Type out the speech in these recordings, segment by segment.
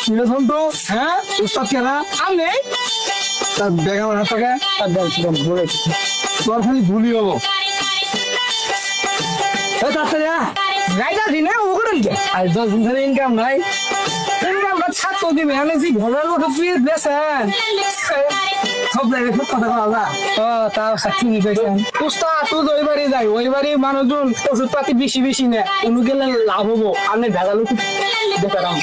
শুন তো হ্যাঁ উস্তাদ কেনা আমি তার বেগম হাতকে তার ভুলে তোর খালি ভুলি হবো তাড়াতাড়ি গাইডা দিনে ও করেন কে আর 10 দিন ধরে ইনকাম নাই ইনকামটা ছাত্র দিবে আমি যে ঘরের লোক ফিরে বেছেন সব জায়গায় সব কথা বলা ও তাও সাক্ষী নিবেছেন উস্তাদ তুই ওই বাড়ি যাই ওই বাড়ি মানুষজন ওষুধপাতি বেশি বেশি নেয় কোনো গেলে লাভ হবো আমি ভেজাল বেকারাম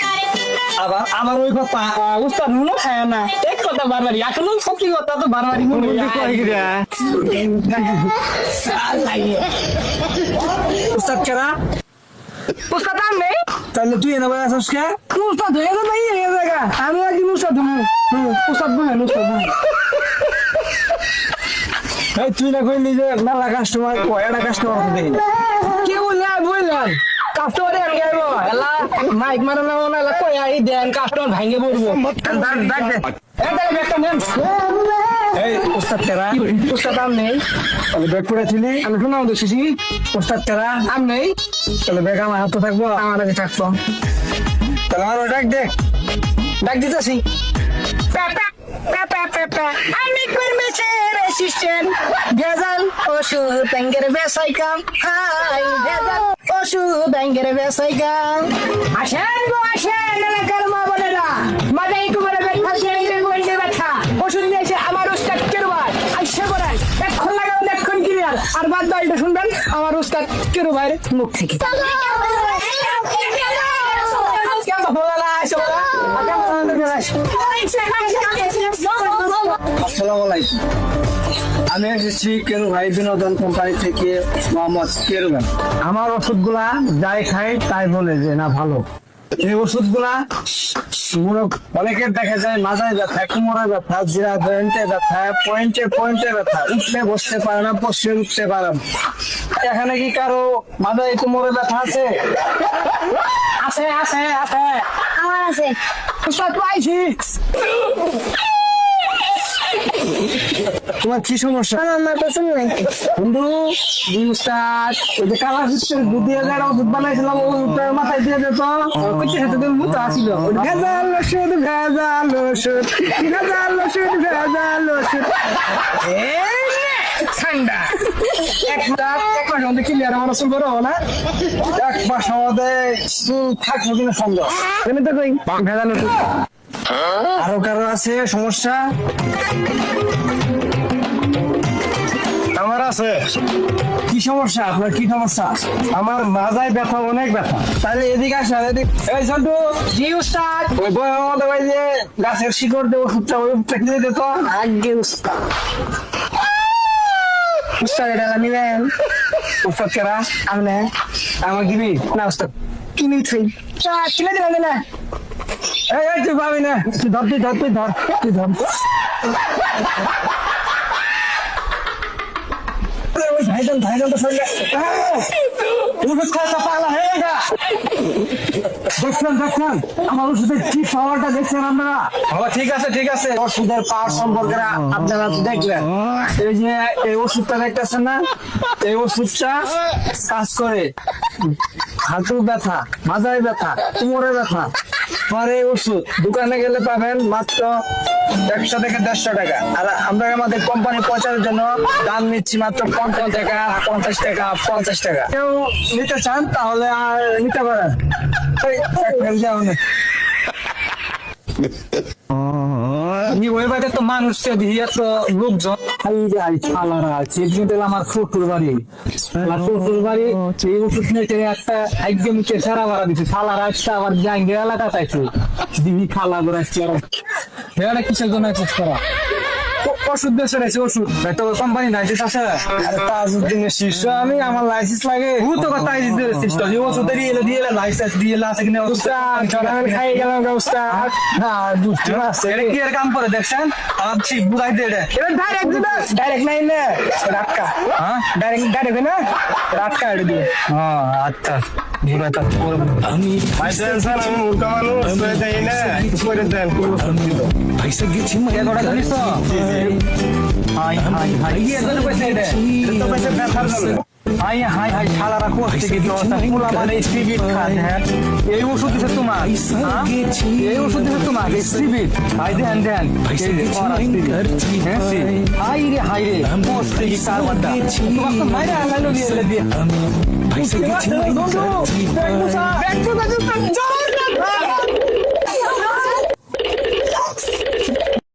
আবার আমার ওই কথা উস্তাদ নুনো খায় না এক কথা বারবারই এখনো সত্যি কথা তো বারবারই মনে উস্তাদ কেনা উস্তাদ আমি তাহলে তুই এনে বলে আসছিস কে উস্তাদ হয়ে যাবে এই জায়গা আমি একদিন উস্তাদ উস্তাদ বলেন উস্তাদ এই তুই না কইলি যে মেলা কাস্টমার কয়টা কাস্টমার দেখি কে বললে বললেন কাস্টমারে আমি গাইবো এলা মাইক মারা না না এলা কই আই দেন কাস্টমার ভাঙে পড়বো ডাক দে এটা একটা নেন এই উস্তাদ তেরা উস্তাদ আম নেই তাহলে ব্যাগ পড়েছিলি আমি শোনাও দেখছি উস্তাদ তেরা আম নেই তাহলে ব্যাগ আমার হাতে থাকবো আমার কাছে থাকবো তাহলে আমার ডাক দিতেছি আমি কর্মচারী অ্যাসিস্ট্যান্ট ভেজাল ওষুধ ব্যাংকের বেসাই কাম হাই ভেজাল ওষুধ ব্যাংকের বেসাই কাম আসেন গো আসেন এলাকার মা বোনেরা মাথায় তোমার ব্যথা শরীরে গন্ডে ব্যথা ওষুধ নিয়েছে আমার উস্তাদ কেরুবার আইসা করেন এখন লাগাবেন এখন ক্লিয়ার আর বাদ বাকিটা শুনবেন আমার উস্তাদ কেরুবাইয়ের মুখ থেকে আমি এসেছি কেরু ভাই বিনোদন কোম্পানি থেকে মোহাম্মদ কেরু ভাই আমার ওষুধগুলা যাই খাই তাই বলে যে না ভালো এই ওষুধগুলা অনেকের দেখা যায় মাথায় ব্যথা কোমরে ব্যথা জিরা জয়েন্টে ব্যথা পয়েন্টে ব্যথা উঠলে বসতে পারে না বসে উঠতে পারে না এখানে কি কারো মাথায় কোমরে ব্যথা আছে আছে আছে আছে আমার আছে পাইছি তোমার কি সমস্যা আমার পছন্দ নাই বন্ধু উস্তাদ ওই যে কালা সিস্টেম দুধ দিয়ে যারা ওষুধ বানাইছিলাম ওটা মাথায় দিয়ে দিত কইতে হাতে দিন মুতো আসিল ভেজাল ওষুধ ভেজাল ওষুধ ভেজাল ওষুধ ভেজাল ওষুধ ঠান্ডা এক মাস মধ্যে ক্লিয়ার আমার চুল বড় না এক মাস মধ্যে চুল থাকবো কিনা সন্দেহ আমি তো কই ভেজাল ওষুধ আরো কারো আছে সমস্যা আমার আছে কি সমস্যা আপনার কি সমস্যা আমার মাথায় ব্যথা অনেক ব্যথা তাহলে এদিকে আসেন এদিকে এই সন্টু জি উস্তাদ ওই বই আমাদের ওই যে গাছের শিকড় দিয়ে ওষুধটা ওই দিয়ে দিত আগে উস্তাদ উস্তাদ এটা নিবেন উস্তাদ কেরা আমনে আমার দিবি না উস্তাদ কিনে কিনে দিলেন না এই তুই পাবি না তুই ধর ভাইজান তো সঙ্গে দেখছেন আমার ওষুধের কি পাওয়ারটা দেখছেন আপনারা ঠিক আছে ওষুধের পাওয়ার সম্পর্কে আপনারা দেখলেন এই যে এই ওষুধটা দেখতেছেন না এই ওষুধটা কাজ করে হাঁটু ব্যথা মাথায় ব্যথা কোমরে ব্যথা পরে ওষুধ দোকানে গেলে পাবেন মাত্র 100 থেকে 150 টাকা আর আমরা আমাদের কোম্পানি প্রচারের জন্য দাম নিচ্ছি মাত্র 50 টাকা 50 টাকা 50 টাকা কেউ নিতে চান তাহলে আর নিতে পারেন ওই বাড়িতে তো মানুষ দিয়ে তো লোকজন আমার শ্বশুর বাড়ি এই ওষুধ নিয়ে একটা একদম সারা ভাড়া দিচ্ছে খালার আসছে আবার জাঙ্গির এলাকা চাইছে দিদি খালা করে আসছে এরা কিসের জন্য করা ওষুধ বেছে রয়েছে ওষুধ তো কোম্পানি লাইসেন্স আছে তাজউদ্দিনের শীর্ষ আমি আমার লাইসেন্স লাগে তো কথা ওষুধ দিয়ে লাইসেন্স দিয়ে আছে কিনা খাই গেলাম ব্যবস্থা কি এর কাম করে দেখছেন আমার ঠিক বুঝাই দিয়ে ডাইরেক্ট নাই না রাটকা হ্যাঁ ডাইরেক্ট না রাটকা এটা দিয়ে আচ্ছা আমি মোটা মানুষ দেয় না করে দেন পয়সা গেছি জানিস তো হাই হাই হাই শালারা করছে কি দশটা পোলা মানে সিবিট খান হ্যাঁ এই ওষুধ দিছে তোমার হ্যাঁ? এই ওষুধ দিছে তোমার এই সিবিট হাই দেন দেন এই যে ওরা সিবিট হ্যাঁ হাই রে করছে কি কারবারটা তোমার তো মাইরা আলাইলো দিয়ে দিয়ে ভাই সে গেছি বন্ধু ব্যাগ মুসা